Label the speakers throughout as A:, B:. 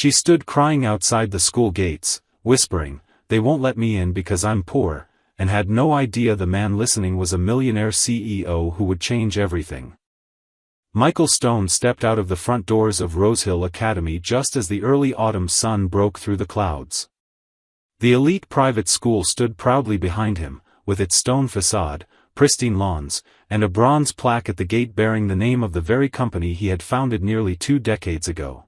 A: She stood crying outside the school gates, whispering, "They won't let me in because I'm poor," and had no idea the man listening was a millionaire CEO who would change everything. Michael Stone stepped out of the front doors of Rosehill Academy just as the early autumn sun broke through the clouds. The elite private school stood proudly behind him, with its stone facade, pristine lawns, and a bronze plaque at the gate bearing the name of the very company he had founded nearly 2 decades ago.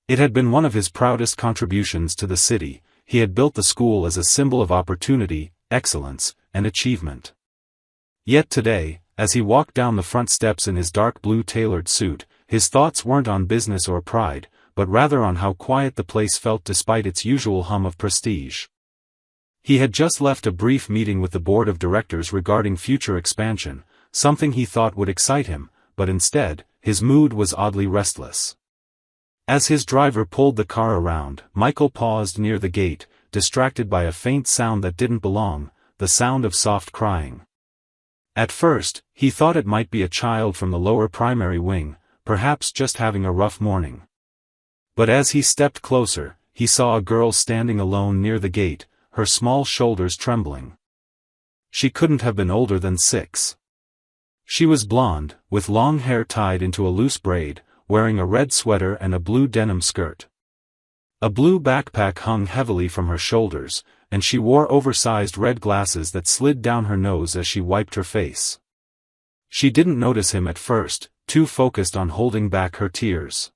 A: It had been one of his proudest contributions to the city. He had built the school as a symbol of opportunity, excellence, and achievement. Yet today, as he walked down the front steps in his dark blue tailored suit, his thoughts weren't on business or pride, but rather on how quiet the place felt despite its usual hum of prestige. He had just left a brief meeting with the board of directors regarding future expansion, something he thought would excite him, but instead, his mood was oddly restless. As his driver pulled the car around, Michael paused near the gate, distracted by a faint sound that didn't belong, the sound of soft crying. At first, he thought it might be a child from the lower primary wing, perhaps just having a rough morning. But as he stepped closer, he saw a girl standing alone near the gate, her small shoulders trembling. She couldn't have been older than 6. She was blonde, with long hair tied into a loose braid, wearing a red sweater and a blue denim skirt. A blue backpack hung heavily from her shoulders, and she wore oversized red glasses that slid down her nose as she wiped her face. She didn't notice him at first, too focused on holding back her tears.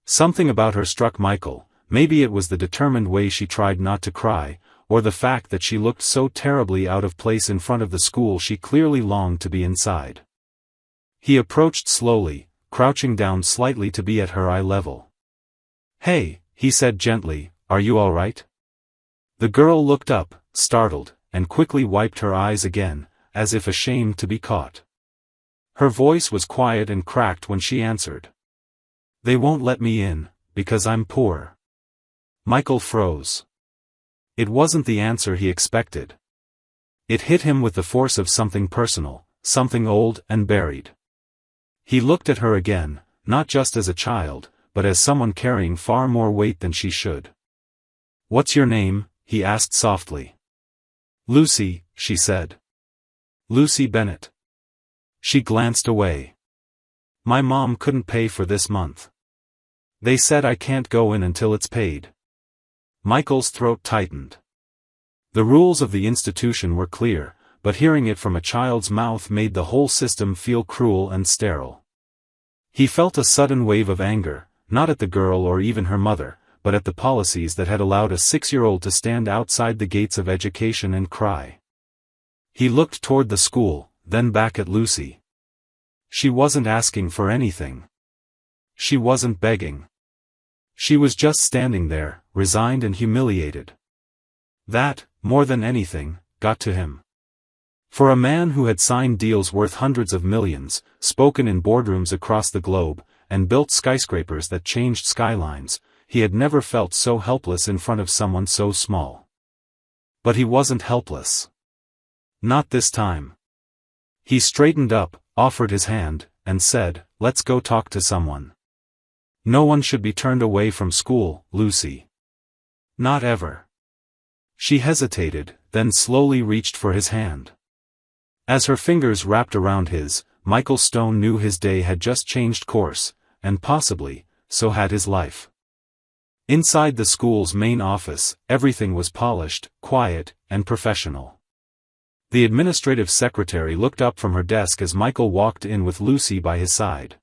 A: Something about her struck Michael. Maybe it was the determined way she tried not to cry, or the fact that she looked so terribly out of place in front of the school she clearly longed to be inside. He approached slowly, crouching down slightly to be at her eye level. "Hey," he said gently, "are you all right?" The girl looked up, startled, and quickly wiped her eyes again, as if ashamed to be caught. Her voice was quiet and cracked when she answered. "They won't let me in, because I'm poor." Michael froze. It wasn't the answer he expected. It hit him with the force of something personal, something old and buried. He looked at her again, not just as a child, but as someone carrying far more weight than she should. "What's your name?" he asked softly. "Lucy," she said. "Lucy Bennett." She glanced away. "My mom couldn't pay for this month. They said I can't go in until it's paid." Michael's throat tightened. The rules of the institution were clear, but hearing it from a child's mouth made the whole system feel cruel and sterile. He felt a sudden wave of anger, not at the girl or even her mother, but at the policies that had allowed a 6-year-old to stand outside the gates of education and cry. He looked toward the school, then back at Lucy. She wasn't asking for anything. She wasn't begging. She was just standing there, resigned and humiliated. That, more than anything, got to him. For a man who had signed deals worth hundreds of millions, spoken in boardrooms across the globe, and built skyscrapers that changed skylines, he had never felt so helpless in front of someone so small. But he wasn't helpless. Not this time. He straightened up, offered his hand, and said, "Let's go talk to someone. No one should be turned away from school, Lucy. Not ever." She hesitated, then slowly reached for his hand. As her fingers wrapped around his, Michael Stone knew his day had just changed course, and possibly, so had his life. Inside the school's main office, everything was polished, quiet, and professional. The administrative secretary looked up from her desk as Michael walked in with Lucy by his side.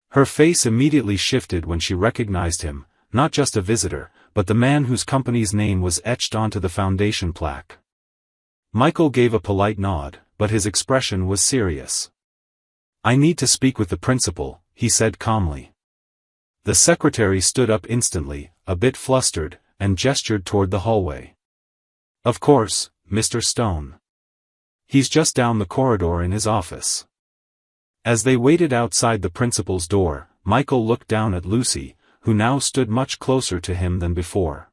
A: Her face immediately shifted when she recognized him, not just a visitor, but the man whose company's name was etched onto the foundation plaque. Michael gave a polite nod, but his expression was serious. "I need to speak with the principal," he said calmly. The secretary stood up instantly, a bit flustered, and gestured toward the hallway. "Of course, Mr. Stone. He's just down the corridor in his office." As they waited outside the principal's door, Michael looked down at Lucy, who now stood much closer to him than before.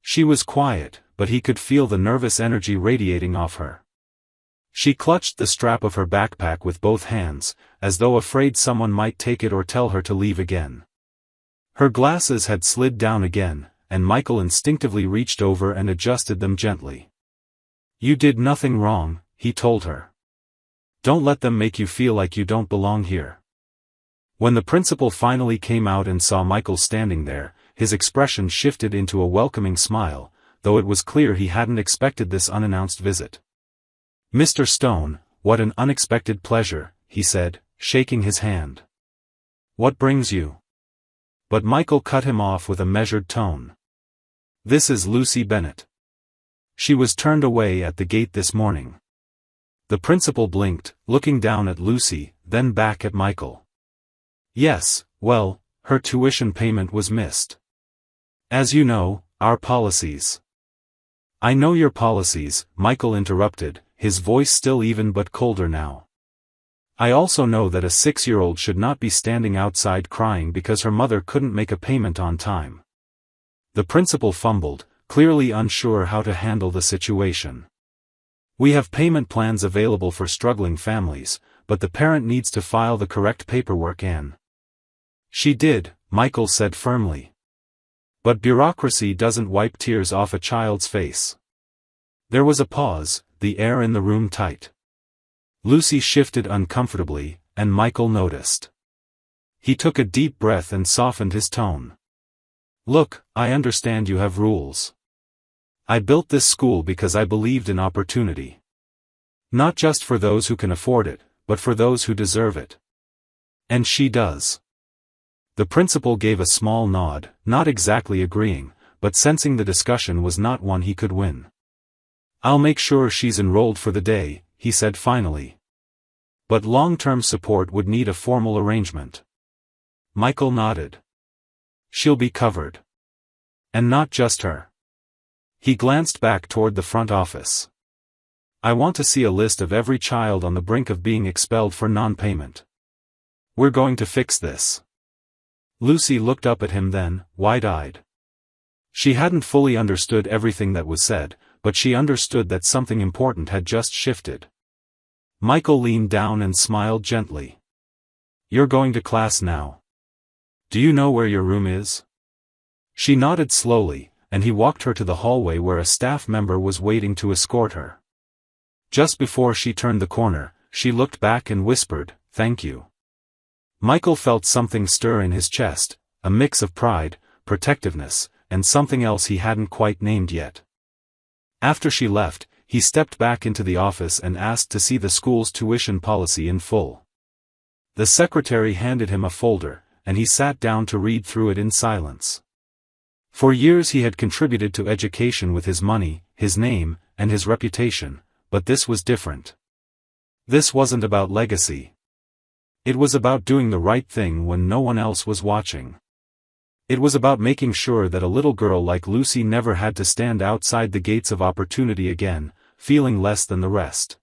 A: She was quiet, but he could feel the nervous energy radiating off her. She clutched the strap of her backpack with both hands, as though afraid someone might take it or tell her to leave again. Her glasses had slid down again, and Michael instinctively reached over and adjusted them gently. "You did nothing wrong," he told her. "Don't let them make you feel like you don't belong here." When the principal finally came out and saw Michael standing there, his expression shifted into a welcoming smile, though it was clear he hadn't expected this unannounced visit. "Mr. Stone, what an unexpected pleasure," he said, shaking his hand. "What brings you?" But Michael cut him off with a measured tone. "This is Lucy Bennett. She was turned away at the gate this morning." The principal blinked, looking down at Lucy, then back at Michael. "Yes, well, her tuition payment was missed. As you know, our policies." "I know your policies," Michael interrupted, his voice still even but colder now. "I also know that a 6-year-old should not be standing outside crying because her mother couldn't make a payment on time." The principal fumbled, clearly unsure how to handle the situation. "We have payment plans available for struggling families, but the parent needs to file the correct paperwork in." "She did," Michael said firmly. "But bureaucracy doesn't wipe tears off a child's face." There was a pause, the air in the room tight. Lucy shifted uncomfortably, and Michael noticed. He took a deep breath and softened his tone. "Look, I understand you have rules. I built this school because I believed in opportunity. Not just for those who can afford it, but for those who deserve it. And she does." The principal gave a small nod, not exactly agreeing, but sensing the discussion was not one he could win. "I'll make sure she's enrolled for the day," he said finally. "But long-term support would need a formal arrangement." Michael nodded. "She'll be covered. And not just her." He glanced back toward the front office. "I want to see a list of every child on the brink of being expelled for non-payment. We're going to fix this." Lucy looked up at him then, wide-eyed. She hadn't fully understood everything that was said, but she understood that something important had just shifted. Michael leaned down and smiled gently. "You're going to class now. Do you know where your room is?" She nodded slowly, and he walked her to the hallway where a staff member was waiting to escort her. Just before she turned the corner, she looked back and whispered, "Thank you." Michael felt something stir in his chest, a mix of pride, protectiveness, and something else he hadn't quite named yet. After she left, he stepped back into the office and asked to see the school's tuition policy in full. The secretary handed him a folder, and he sat down to read through it in silence. For years he had contributed to education with his money, his name, and his reputation, but this was different. This wasn't about legacy. It was about doing the right thing when no one else was watching. It was about making sure that a little girl like Lucy never had to stand outside the gates of opportunity again, feeling less than the rest.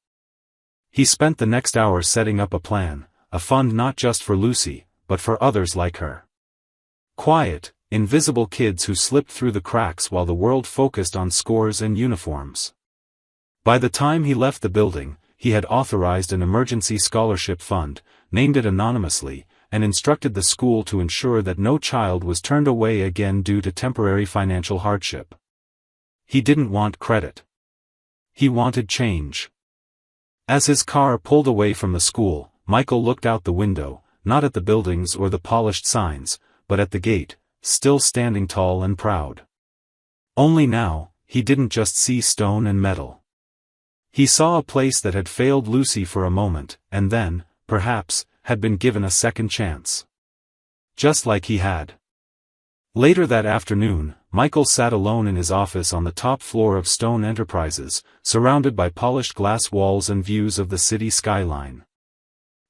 A: He spent the next hour setting up a plan, a fund not just for Lucy, but for others like her. Quiet, invisible kids who slipped through the cracks while the world focused on scores and uniforms. By the time he left the building, he had authorized an emergency scholarship fund, named it anonymously, and instructed the school to ensure that no child was turned away again due to temporary financial hardship. He didn't want credit. He wanted change. As his car pulled away from the school, Michael looked out the window, not at the buildings or the polished signs, but at the gate, still standing tall and proud. Only now, he didn't just see stone and metal. He saw a place that had failed Lucy for a moment, and then, perhaps, had been given a second chance. Just like he had. Later that afternoon, Michael sat alone in his office on the top floor of Stone Enterprises, surrounded by polished glass walls and views of the city skyline.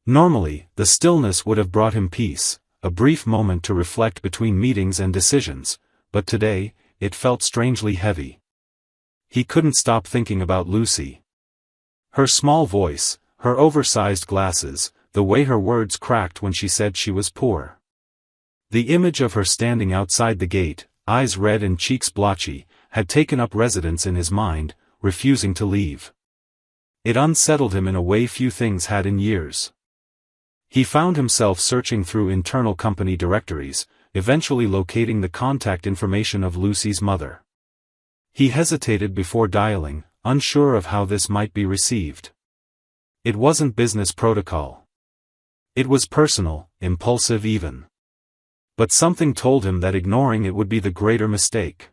A: Normally, the stillness would have brought him peace, a brief moment to reflect between meetings and decisions, but today, it felt strangely heavy. He couldn't stop thinking about Lucy. Her small voice, her oversized glasses, the way her words cracked when she said she was poor. The image of her standing outside the gate, eyes red and cheeks blotchy, had taken up residence in his mind, refusing to leave. It unsettled him in a way few things had in years. He found himself searching through internal company directories, eventually locating the contact information of Lucy's mother. He hesitated before dialing, unsure of how this might be received. It wasn't business protocol. It was personal, impulsive even. But something told him that ignoring it would be the greater mistake.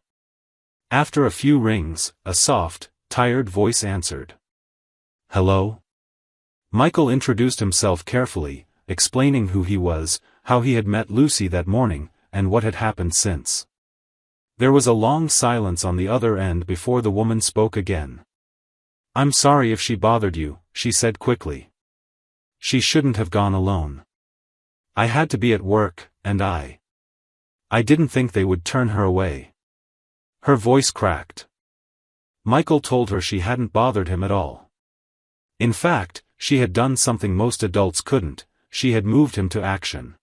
A: After a few rings, a soft, tired voice answered. "Hello?" Michael introduced himself carefully, explaining who he was, how he had met Lucy that morning, and what had happened since. There was a long silence on the other end before the woman spoke again. "I'm sorry if she bothered you," she said quickly. "She shouldn't have gone alone. I had to be at work, and I didn't think they would turn her away." Her voice cracked. Michael told her she hadn't bothered him at all. In fact, she had done something most adults couldn't, she had moved him to action.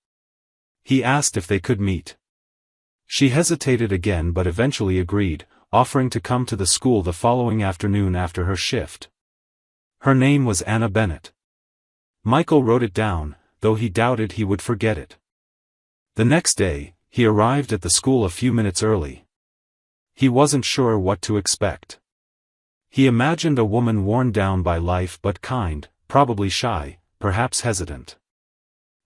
A: He asked if they could meet. She hesitated again but eventually agreed, offering to come to the school the following afternoon after her shift. Her name was Anna Bennett. Michael wrote it down, though he doubted he would forget it. The next day, he arrived at the school a few minutes early. He wasn't sure what to expect. He imagined a woman worn down by life but kind, probably shy, perhaps hesitant.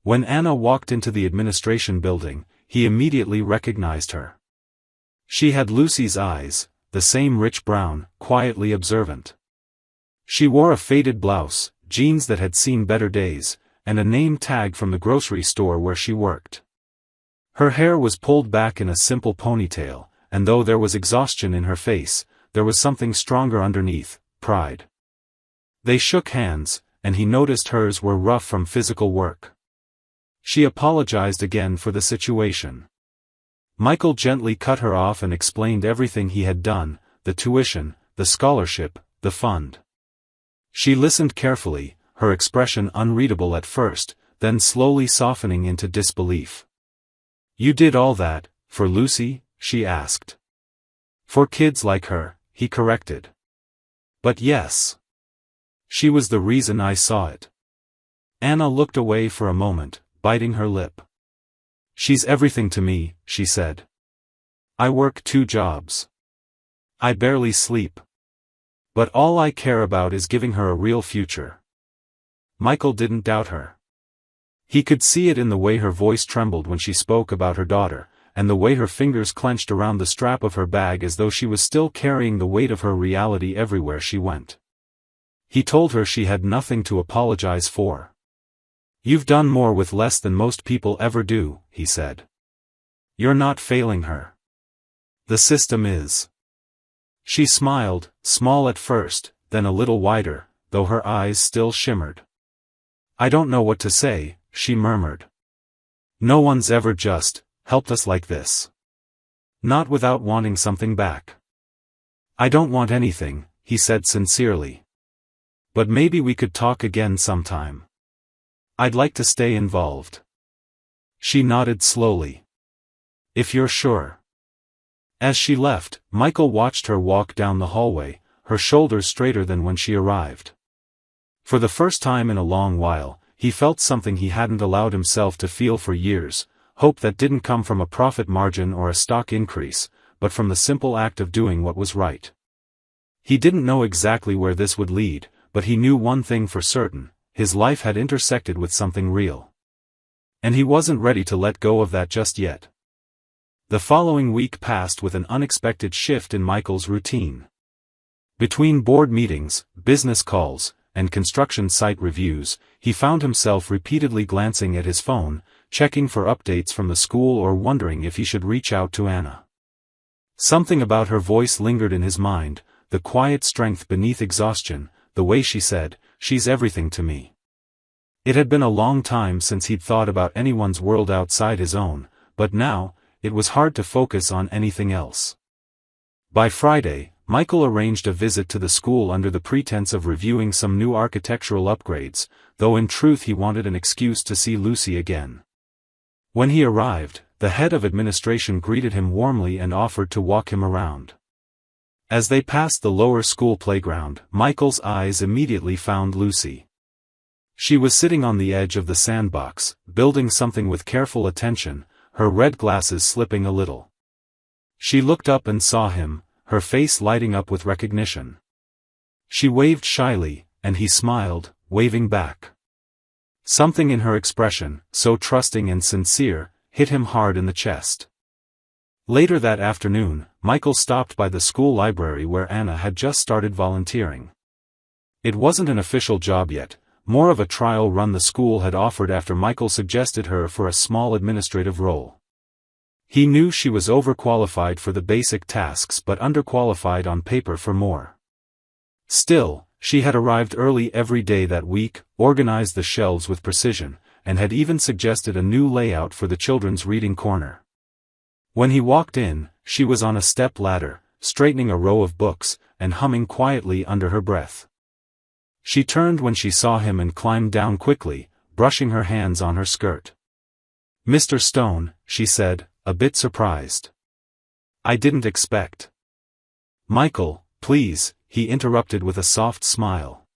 A: When Anna walked into the administration building, he immediately recognized her. She had Lucy's eyes, the same rich brown, quietly observant. She wore a faded blouse, jeans that had seen better days, and a name tag from the grocery store where she worked. Her hair was pulled back in a simple ponytail, and though there was exhaustion in her face, there was something stronger underneath, pride. They shook hands, and he noticed hers were rough from physical work. She apologized again for the situation. Michael gently cut her off and explained everything he had done, the tuition, the scholarship, the fund. She listened carefully, her expression unreadable at first, then slowly softening into disbelief. "You did all that, for Lucy?" she asked. "For kids like her," he corrected. "But yes. She was the reason I saw it." Anna looked away for a moment, biting her lip. "She's everything to me," she said. "I work 2 jobs. I barely sleep. But all I care about is giving her a real future." Michael didn't doubt her. He could see it in the way her voice trembled when she spoke about her daughter, and the way her fingers clenched around the strap of her bag as though she was still carrying the weight of her reality everywhere she went. He told her she had nothing to apologize for. "You've done more with less than most people ever do," he said. "You're not failing her. The system is." She smiled, small at first, then a little wider, though her eyes still shimmered. "I don't know what to say," she murmured. "No one's ever just helped us like this. Not without wanting something back." "I don't want anything," he said sincerely. "But maybe we could talk again sometime. I'd like to stay involved." She nodded slowly. "If you're sure." As she left, Michael watched her walk down the hallway, her shoulders straighter than when she arrived. For the first time in a long while, he felt something he hadn't allowed himself to feel for years, hope that didn't come from a profit margin or a stock increase, but from the simple act of doing what was right. He didn't know exactly where this would lead, but he knew one thing for certain: his life had intersected with something real. And he wasn't ready to let go of that just yet. The following week passed with an unexpected shift in Michael's routine. Between board meetings, business calls, and construction site reviews, he found himself repeatedly glancing at his phone, checking for updates from the school or wondering if he should reach out to Anna. Something about her voice lingered in his mind, the quiet strength beneath exhaustion, the way she said, "She's everything to me." It had been a long time since he'd thought about anyone's world outside his own, but now, it was hard to focus on anything else. By Friday, Michael arranged a visit to the school under the pretense of reviewing some new architectural upgrades, though in truth he wanted an excuse to see Lucy again. When he arrived, the head of administration greeted him warmly and offered to walk him around. As they passed the lower school playground, Michael's eyes immediately found Lucy. She was sitting on the edge of the sandbox, building something with careful attention, her red glasses slipping a little. She looked up and saw him, her face lighting up with recognition. She waved shyly, and he smiled, waving back. Something in her expression, so trusting and sincere, hit him hard in the chest. Later that afternoon, Michael stopped by the school library where Anna had just started volunteering. It wasn't an official job yet, more of a trial run the school had offered after Michael suggested her for a small administrative role. He knew she was overqualified for the basic tasks but underqualified on paper for more. Still, she had arrived early every day that week, organized the shelves with precision, and had even suggested a new layout for the children's reading corner. When he walked in, she was on a step ladder, straightening a row of books, and humming quietly under her breath. She turned when she saw him and climbed down quickly, brushing her hands on her skirt. "Mr. Stone," she said, a bit surprised. "I didn't expect." "Michael, please," he interrupted with a soft smile.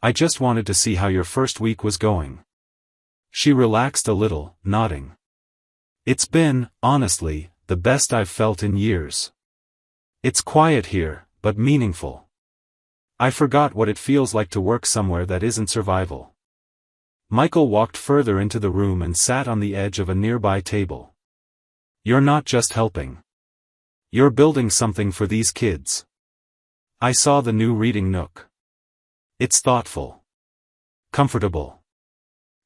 A: "I just wanted to see how your first week was going." She relaxed a little, nodding. "It's been, honestly, the best I've felt in years. It's quiet here, but meaningful. I forgot what it feels like to work somewhere that isn't survival." Michael walked further into the room and sat on the edge of a nearby table. "You're not just helping. You're building something for these kids. I saw the new reading nook. It's thoughtful. Comfortable."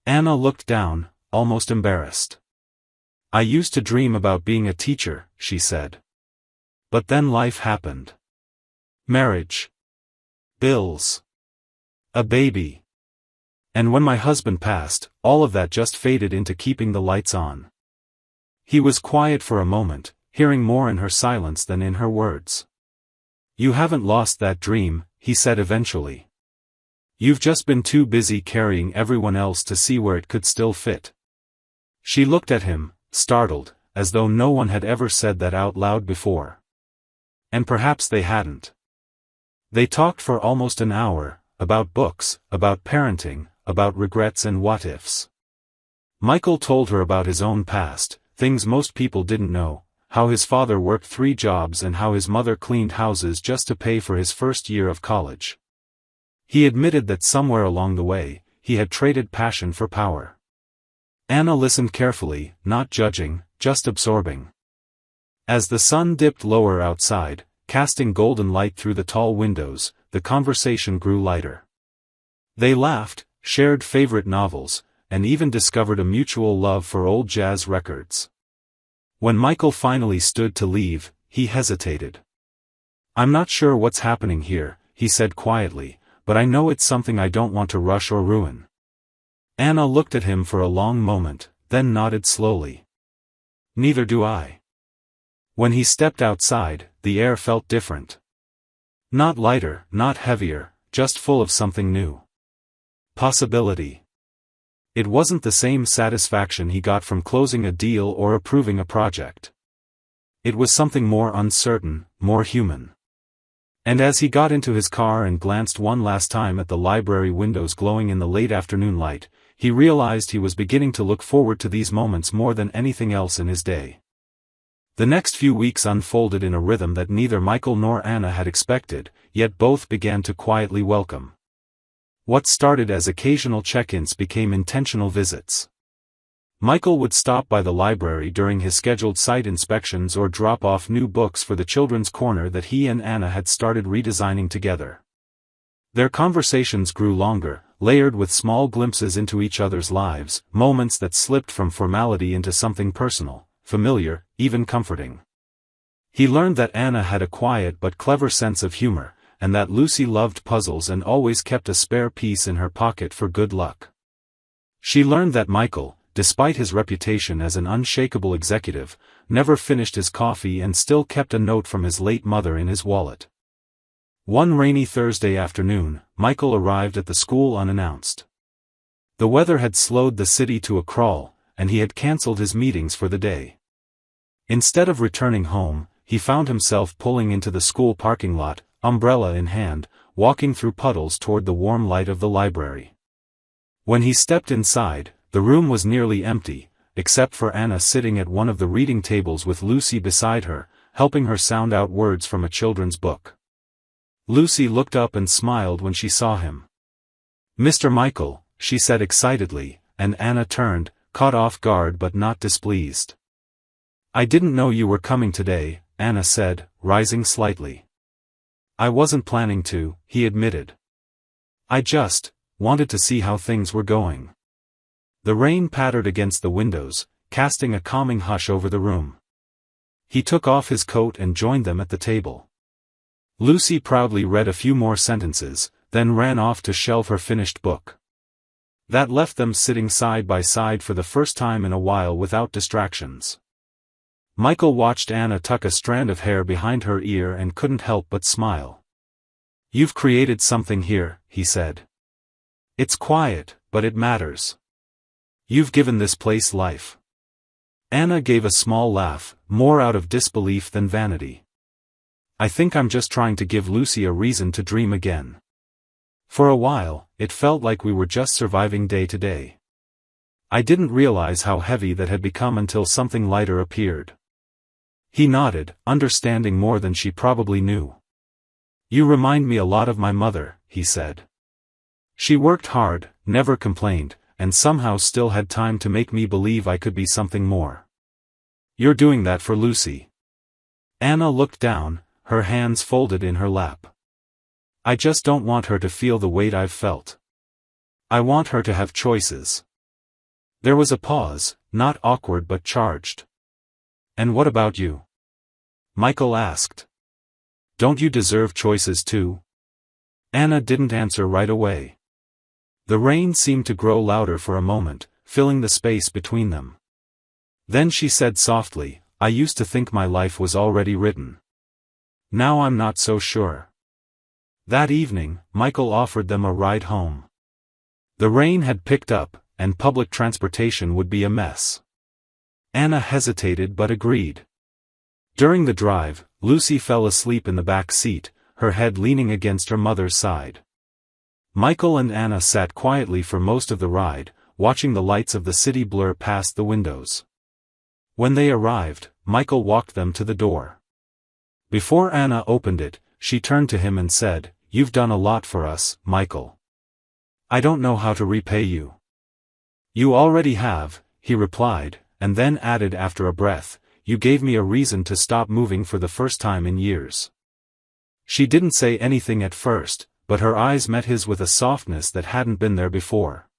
A: Anna looked down, almost embarrassed. "I used to dream about being a teacher," she said. "But then life happened. Marriage. Bills. A baby. And when my husband passed, all of that just faded into keeping the lights on." He was quiet for a moment, hearing more in her silence than in her words. "You haven't lost that dream," he said eventually. "You've just been too busy carrying everyone else to see where it could still fit." She looked at him, startled, as though no one had ever said that out loud before. And perhaps they hadn't. They talked for almost an hour, about books, about parenting, about regrets and what-ifs. Michael told her about his own past, things most people didn't know, how his father worked 3 jobs and how his mother cleaned houses just to pay for his first year of college. He admitted that somewhere along the way, he had traded passion for power. Anna listened carefully, not judging, just absorbing. As the sun dipped lower outside, casting golden light through the tall windows, the conversation grew lighter. They laughed, shared favorite novels, and even discovered a mutual love for old jazz records. When Michael finally stood to leave, he hesitated. "I'm not sure what's happening here," he said quietly, "but I know it's something I don't want to rush or ruin." Anna looked at him for a long moment, then nodded slowly. "Neither do I." When he stepped outside, the air felt different. Not lighter, not heavier, just full of something new. Possibility. It wasn't the same satisfaction he got from closing a deal or approving a project. It was something more uncertain, more human. And as he got into his car and glanced one last time at the library windows glowing in the late afternoon light, he realized he was beginning to look forward to these moments more than anything else in his day. The next few weeks unfolded in a rhythm that neither Michael nor Anna had expected, yet both began to quietly welcome. What started as occasional check-ins became intentional visits. Michael would stop by the library during his scheduled site inspections or drop off new books for the children's corner that he and Anna had started redesigning together. Their conversations grew longer, layered with small glimpses into each other's lives, moments that slipped from formality into something personal, familiar, even comforting. He learned that Anna had a quiet but clever sense of humor, and that Lucy loved puzzles and always kept a spare piece in her pocket for good luck. She learned that Michael, despite his reputation as an unshakable executive, never finished his coffee and still kept a note from his late mother in his wallet. One rainy Thursday afternoon, Michael arrived at the school unannounced. The weather had slowed the city to a crawl, and he had cancelled his meetings for the day. Instead of returning home, he found himself pulling into the school parking lot, umbrella in hand, walking through puddles toward the warm light of the library. When he stepped inside, the room was nearly empty, except for Anna sitting at one of the reading tables with Lucy beside her, helping her sound out words from a children's book. Lucy looked up and smiled when she saw him. "Mr. Michael," she said excitedly, and Anna turned, caught off guard but not displeased. "I didn't know you were coming today," Anna said, rising slightly. "I wasn't planning to," he admitted. "I just wanted to see how things were going." The rain pattered against the windows, casting a calming hush over the room. He took off his coat and joined them at the table. Lucy proudly read a few more sentences, then ran off to shelve her finished book. That left them sitting side by side for the first time in a while without distractions. Michael watched Anna tuck a strand of hair behind her ear and couldn't help but smile. "You've created something here," he said. "It's quiet, but it matters. You've given this place life." Anna gave a small laugh, more out of disbelief than vanity. "I think I'm just trying to give Lucy a reason to dream again. For a while, it felt like we were just surviving day to day. I didn't realize how heavy that had become until something lighter appeared." He nodded, understanding more than she probably knew. "You remind me a lot of my mother," he said. "She worked hard, never complained, and somehow still had time to make me believe I could be something more. You're doing that for Lucy." Anna looked down, her hands folded in her lap. "I just don't want her to feel the weight I've felt. I want her to have choices." There was a pause, not awkward but charged. "And what about you?" Michael asked. "Don't you deserve choices too?" Anna didn't answer right away. The rain seemed to grow louder for a moment, filling the space between them. Then she said softly, "I used to think my life was already written. Now I'm not so sure." That evening, Michael offered them a ride home. The rain had picked up, and public transportation would be a mess. Anna hesitated but agreed. During the drive, Lucy fell asleep in the back seat, her head leaning against her mother's side. Michael and Anna sat quietly for most of the ride, watching the lights of the city blur past the windows. When they arrived, Michael walked them to the door. Before Anna opened it, she turned to him and said, "You've done a lot for us, Michael. I don't know how to repay you." "You already have," he replied, and then added after a breath, "You gave me a reason to stop moving for the first time in years." She didn't say anything at first, but her eyes met his with a softness that hadn't been there before.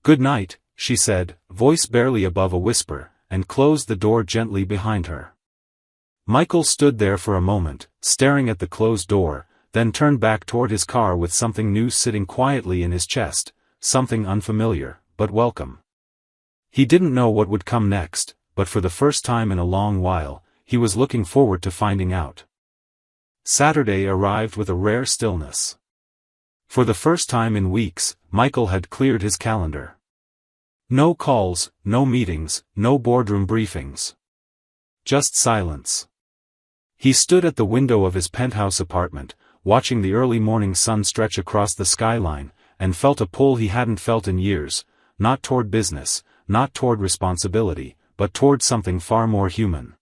A: "Good night," she said, voice barely above a whisper, and closed the door gently behind her. Michael stood there for a moment, staring at the closed door, then turned back toward his car with something new sitting quietly in his chest, something unfamiliar, but welcome. He didn't know what would come next, but for the first time in a long while, he was looking forward to finding out. Saturday arrived with a rare stillness. For the first time in weeks, Michael had cleared his calendar. No calls, no meetings, no boardroom briefings. Just silence. He stood at the window of his penthouse apartment, watching the early morning sun stretch across the skyline, and felt a pull he hadn't felt in years, not toward business, not toward responsibility, but toward something far more human.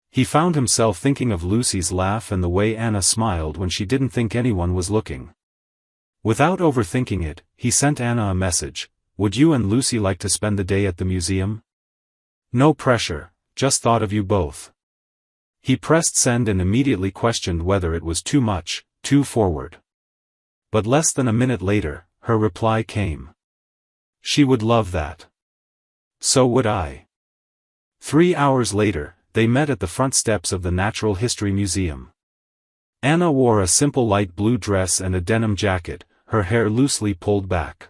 A: He found himself thinking of Lucy's laugh and the way Anna smiled when she didn't think anyone was looking. Without overthinking it, he sent Anna a message, "Would you and Lucy like to spend the day at the museum? No pressure, just thought of you both." He pressed send and immediately questioned whether it was too much, too forward. But less than a minute later, her reply came. "She would love that. So would I." 3 hours later, they met at the front steps of the Natural History Museum. Anna wore a simple light blue dress and a denim jacket, her hair loosely pulled back.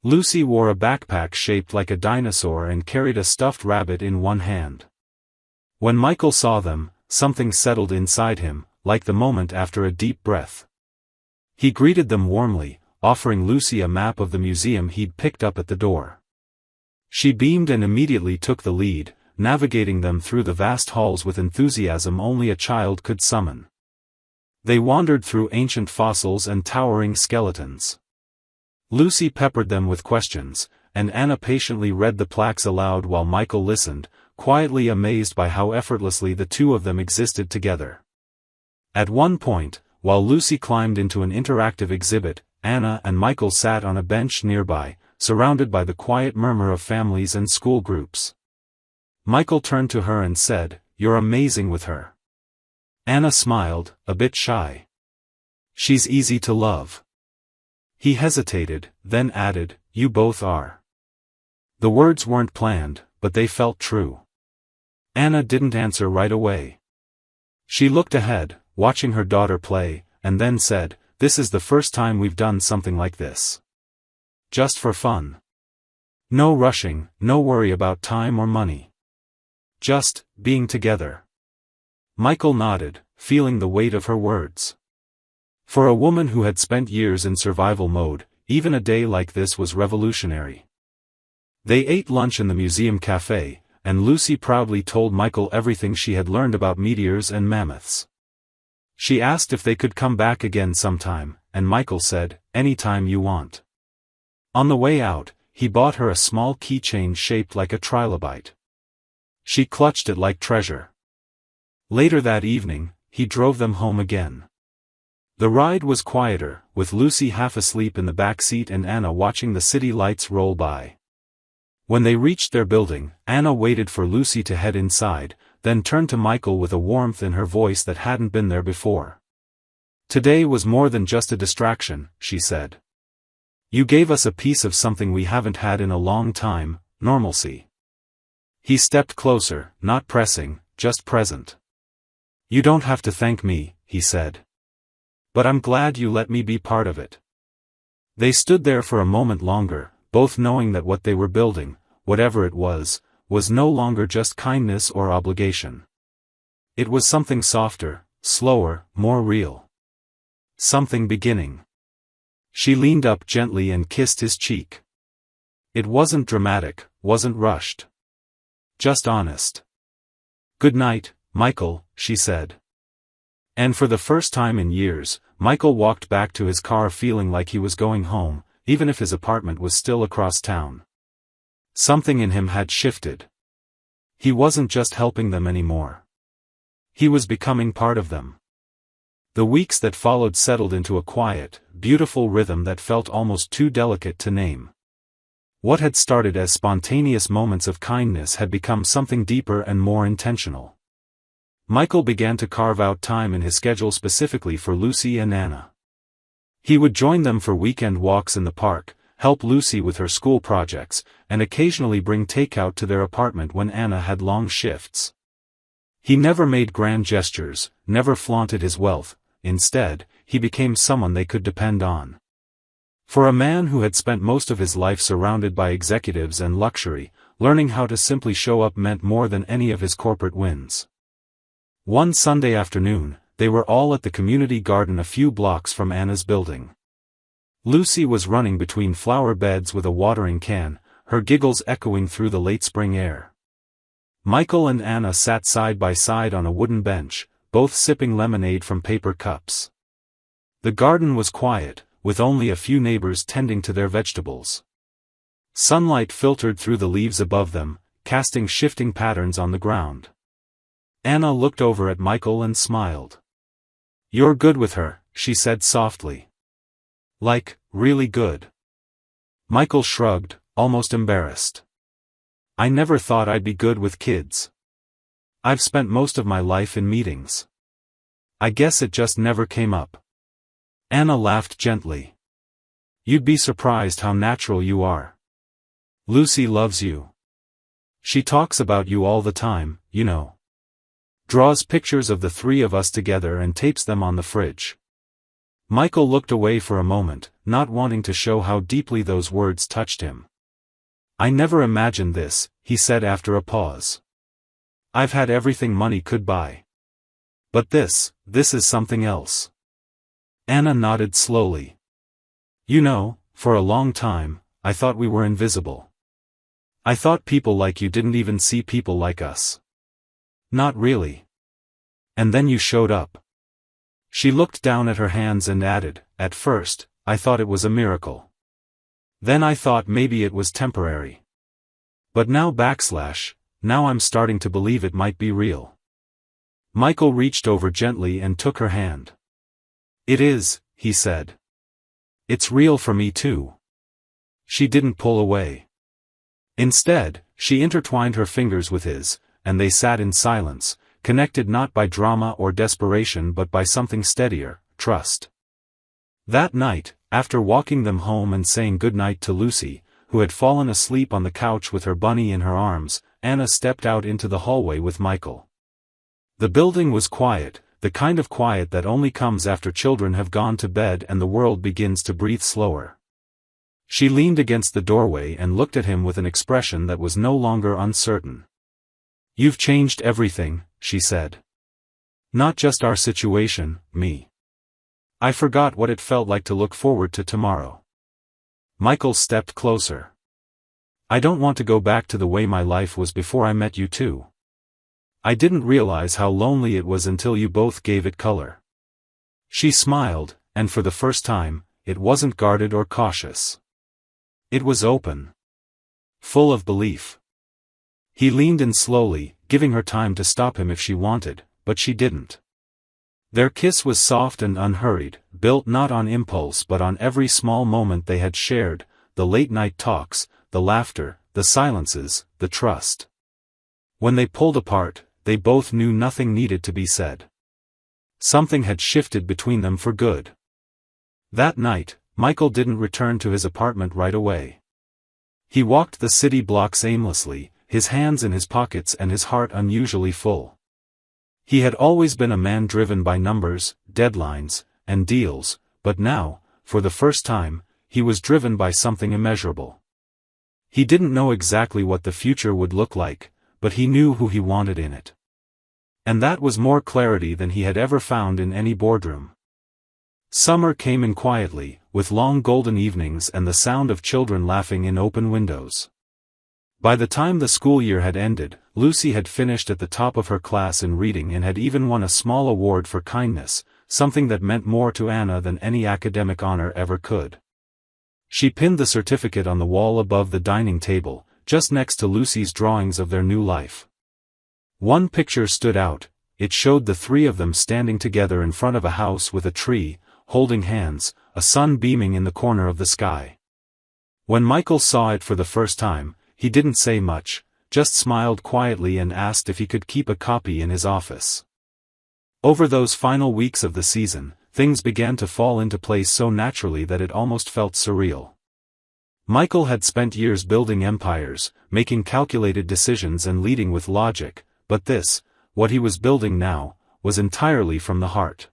A: Lucy wore a backpack shaped like a dinosaur and carried a stuffed rabbit in one hand. When Michael saw them, something settled inside him, like the moment after a deep breath. He greeted them warmly, offering Lucy a map of the museum he'd picked up at the door. She beamed and immediately took the lead, navigating them through the vast halls with enthusiasm only a child could summon. They wandered through ancient fossils and towering skeletons. Lucy peppered them with questions, and Anna patiently read the plaques aloud while Michael listened, quietly amazed by how effortlessly the two of them existed together. At one point, while Lucy climbed into an interactive exhibit, Anna and Michael sat on a bench nearby, surrounded by the quiet murmur of families and school groups. Michael turned to her and said, "You're amazing with her." Anna smiled, a bit shy. "She's easy to love." He hesitated, then added, "You both are." The words weren't planned, but they felt true. Anna didn't answer right away. She looked ahead, watching her daughter play, and then said, "This is the first time we've done something like this. Just for fun. No rushing, no worry about time or money. Just being together." Michael nodded, feeling the weight of her words. For a woman who had spent years in survival mode, even a day like this was revolutionary. They ate lunch in the museum cafe, and Lucy proudly told Michael everything she had learned about meteors and mammoths. She asked if they could come back again sometime, and Michael said, "Anytime you want." On the way out, he bought her a small keychain shaped like a trilobite. She clutched it like treasure. Later that evening, he drove them home again. The ride was quieter, with Lucy half asleep in the back seat and Anna watching the city lights roll by. When they reached their building, Anna waited for Lucy to head inside, then turned to Michael with a warmth in her voice that hadn't been there before. "Today was more than just a distraction," she said. "You gave us a piece of something we haven't had in a long time, normalcy." He stepped closer, not pressing, just present. "You don't have to thank me," he said. "But I'm glad you let me be part of it." They stood there for a moment longer, both knowing that what they were building, whatever it was no longer just kindness or obligation. It was something softer, slower, more real. Something beginning. She leaned up gently and kissed his cheek. It wasn't dramatic, wasn't rushed. Just honest. "Good night, Michael," she said. And for the first time in years, Michael walked back to his car feeling like he was going home, even if his apartment was still across town. Something in him had shifted. He wasn't just helping them anymore. He was becoming part of them. The weeks that followed settled into a quiet, beautiful rhythm that felt almost too delicate to name. What had started as spontaneous moments of kindness had become something deeper and more intentional. Michael began to carve out time in his schedule specifically for Lucy and Anna. He would join them for weekend walks in the park, help Lucy with her school projects, and occasionally bring takeout to their apartment when Anna had long shifts. He never made grand gestures, never flaunted his wealth. Instead, he became someone they could depend on. For a man who had spent most of his life surrounded by executives and luxury, learning how to simply show up meant more than any of his corporate wins. One Sunday afternoon, they were all at the community garden a few blocks from Anna's building. Lucy was running between flower beds with a watering can, her giggles echoing through the late spring air. Michael and Anna sat side by side on a wooden bench, both sipping lemonade from paper cups. The garden was quiet, with only a few neighbors tending to their vegetables. Sunlight filtered through the leaves above them, casting shifting patterns on the ground. Anna looked over at Michael and smiled. "You're good with her," she said softly. "Like, really good." Michael shrugged, almost embarrassed. "I never thought I'd be good with kids. I've spent most of my life in meetings. I guess it just never came up." Anna laughed gently. "You'd be surprised how natural you are. Lucy loves you. She talks about you all the time, you know. Draws pictures of the three of us together and tapes them on the fridge." Michael looked away for a moment, not wanting to show how deeply those words touched him. "I never imagined this," he said after a pause. "I've had everything money could buy. But this is something else." Anna nodded slowly. "You know, for a long time, I thought we were invisible. I thought people like you didn't even see people like us. Not really. And then you showed up." She looked down at her hands and added, "At first, I thought it was a miracle. Then I thought maybe it was temporary. But now now I'm starting to believe it might be real. Michael reached over gently and took her hand. It is, he said. It's real for me too. She didn't pull away. Instead, she intertwined her fingers with his, and they sat in silence, connected not by drama or desperation but by something steadier, trust. That night, after walking them home and saying goodnight to Lucy, who had fallen asleep on the couch with her bunny in her arms, Anna stepped out into the hallway with Michael. The building was quiet, the kind of quiet that only comes after children have gone to bed and the world begins to breathe slower. She leaned against the doorway and looked at him with an expression that was no longer uncertain. "You've changed everything," she said. "Not just our situation, me. I forgot what it felt like to look forward to tomorrow." Michael stepped closer. "I don't want to go back to the way my life was before I met you too. I didn't realize how lonely it was until you both gave it color." She smiled, and for the first time, it wasn't guarded or cautious. It was open. Full of belief. He leaned in slowly, giving her time to stop him if she wanted, but she didn't. Their kiss was soft and unhurried, built not on impulse but on every small moment they had shared, the late-night talks, the laughter, the silences, the trust. When they pulled apart, they both knew nothing needed to be said. Something had shifted between them for good. That night, Michael didn't return to his apartment right away. He walked the city blocks aimlessly, his hands in his pockets and his heart unusually full. He had always been a man driven by numbers, deadlines, and deals, but now, for the first time, he was driven by something immeasurable. He didn't know exactly what the future would look like, but he knew who he wanted in it. And that was more clarity than he had ever found in any boardroom. Summer came in quietly, with long golden evenings and the sound of children laughing in open windows. By the time the school year had ended, Lucy had finished at the top of her class in reading and had even won a small award for kindness, something that meant more to Anna than any academic honor ever could. She pinned the certificate on the wall above the dining table, just next to Lucy's drawings of their new life. One picture stood out. It showed the three of them standing together in front of a house with a tree, holding hands, a sun beaming in the corner of the sky. When Michael saw it for the first time, he didn't say much, just smiled quietly and asked if he could keep a copy in his office. Over those final weeks of the season, things began to fall into place so naturally that it almost felt surreal. Michael had spent years building empires, making calculated decisions and leading with logic, but this, what he was building now, was entirely from the heart.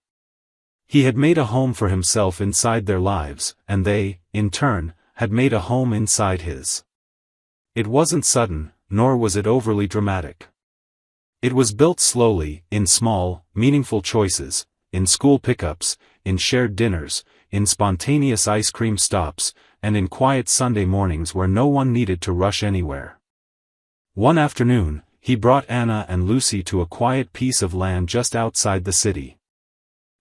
A: He had made a home for himself inside their lives, and they, in turn, had made a home inside his. It wasn't sudden, nor was it overly dramatic. It was built slowly, in small, meaningful choices, in school pickups, in shared dinners, in spontaneous ice cream stops, and in quiet Sunday mornings where no one needed to rush anywhere. One afternoon, he brought Anna and Lucy to a quiet piece of land just outside the city.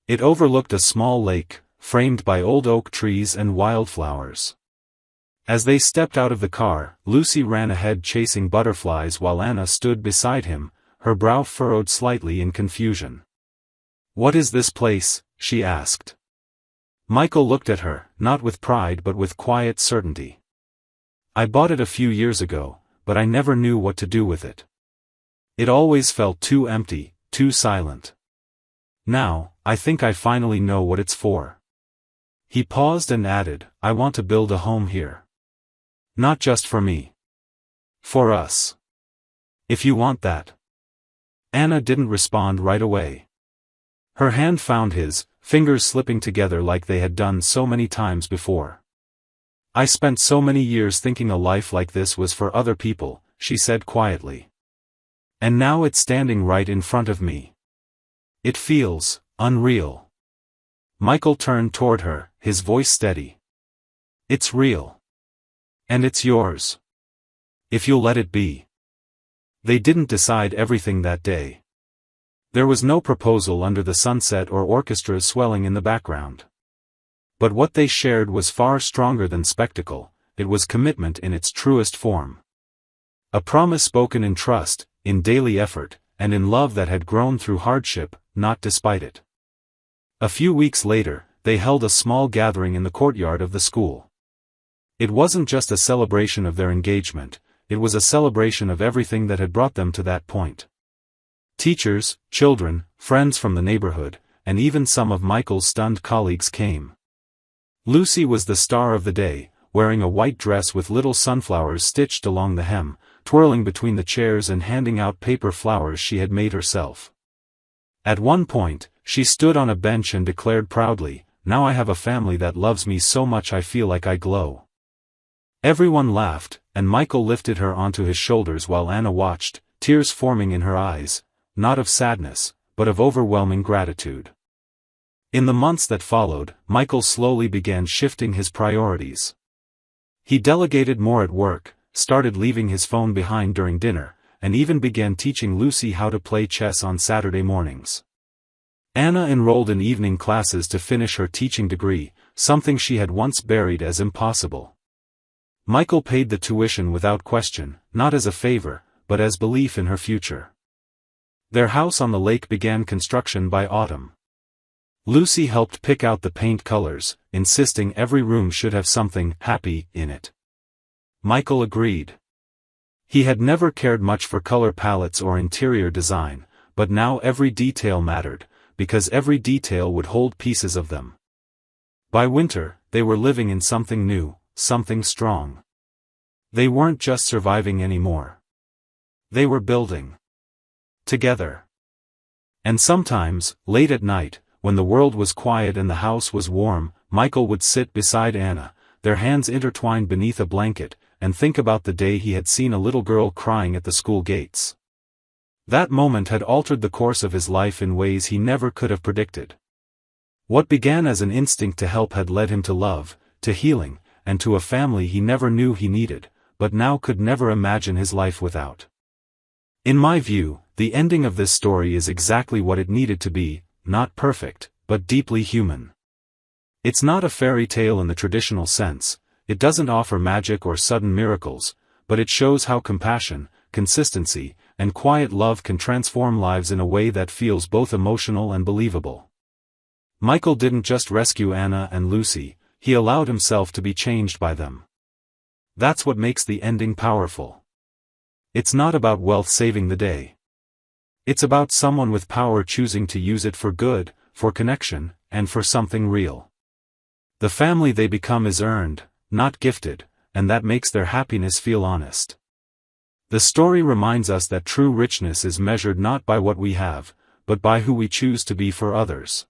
A: It overlooked a small lake, framed by old oak trees and wildflowers. As they stepped out of the car, Lucy ran ahead chasing butterflies while Anna stood beside him, her brow furrowed slightly in confusion. "What is this place?" she asked. Michael looked at her, not with pride but with quiet certainty. "I bought it a few years ago, but I never knew what to do with it. It always felt too empty, too silent. Now, I think I finally know what it's for." He paused and added, "I want to build a home here. Not just for me. For us. If you want that." Anna didn't respond right away. Her hand found his, fingers slipping together like they had done so many times before. "I spent so many years thinking a life like this was for other people," she said quietly. "And now it's standing right in front of me. It feels unreal." Michael turned toward her, his voice steady. "It's real. And it's yours. If you'll let it be." They didn't decide everything that day. There was no proposal under the sunset or orchestras swelling in the background. But what they shared was far stronger than spectacle, it was commitment in its truest form. A promise spoken in trust, in daily effort, and in love that had grown through hardship, not despite it. A few weeks later, they held a small gathering in the courtyard of the school. It wasn't just a celebration of their engagement, it was a celebration of everything that had brought them to that point. Teachers, children, friends from the neighborhood, and even some of Michael's stunned colleagues came. Lucy was the star of the day, wearing a white dress with little sunflowers stitched along the hem, twirling between the chairs and handing out paper flowers she had made herself. At one point, she stood on a bench and declared proudly, "Now I have a family that loves me so much I feel like I glow." Everyone laughed, and Michael lifted her onto his shoulders while Anna watched, tears forming in her eyes, not of sadness, but of overwhelming gratitude. In the months that followed, Michael slowly began shifting his priorities. He delegated more at work, started leaving his phone behind during dinner, and even began teaching Lucy how to play chess on Saturday mornings. Anna enrolled in evening classes to finish her teaching degree, something she had once buried as impossible. Michael paid the tuition without question, not as a favor, but as belief in her future. Their house on the lake began construction by autumn. Lucy helped pick out the paint colors, insisting every room should have something happy in it. Michael agreed. He had never cared much for color palettes or interior design, but now every detail mattered, because every detail would hold pieces of them. By winter, they were living in something new, something strong. They weren't just surviving anymore. They were building. Together. And sometimes, late at night, when the world was quiet and the house was warm, Michael would sit beside Anna, their hands intertwined beneath a blanket, and think about the day he had seen a little girl crying at the school gates. That moment had altered the course of his life in ways he never could have predicted. What began as an instinct to help had led him to love, to healing, and to a family he never knew he needed, but now could never imagine his life without. In my view, the ending of this story is exactly what it needed to be, not perfect, but deeply human. It's not a fairy tale in the traditional sense, it doesn't offer magic or sudden miracles, but it shows how compassion, consistency, and quiet love can transform lives in a way that feels both emotional and believable. Michael didn't just rescue Anna and Lucy, he allowed himself to be changed by them. That's what makes the ending powerful. It's not about wealth saving the day. It's about someone with power choosing to use it for good, for connection, and for something real. The family they become is earned, not gifted, and that makes their happiness feel honest. The story reminds us that true richness is measured not by what we have, but by who we choose to be for others.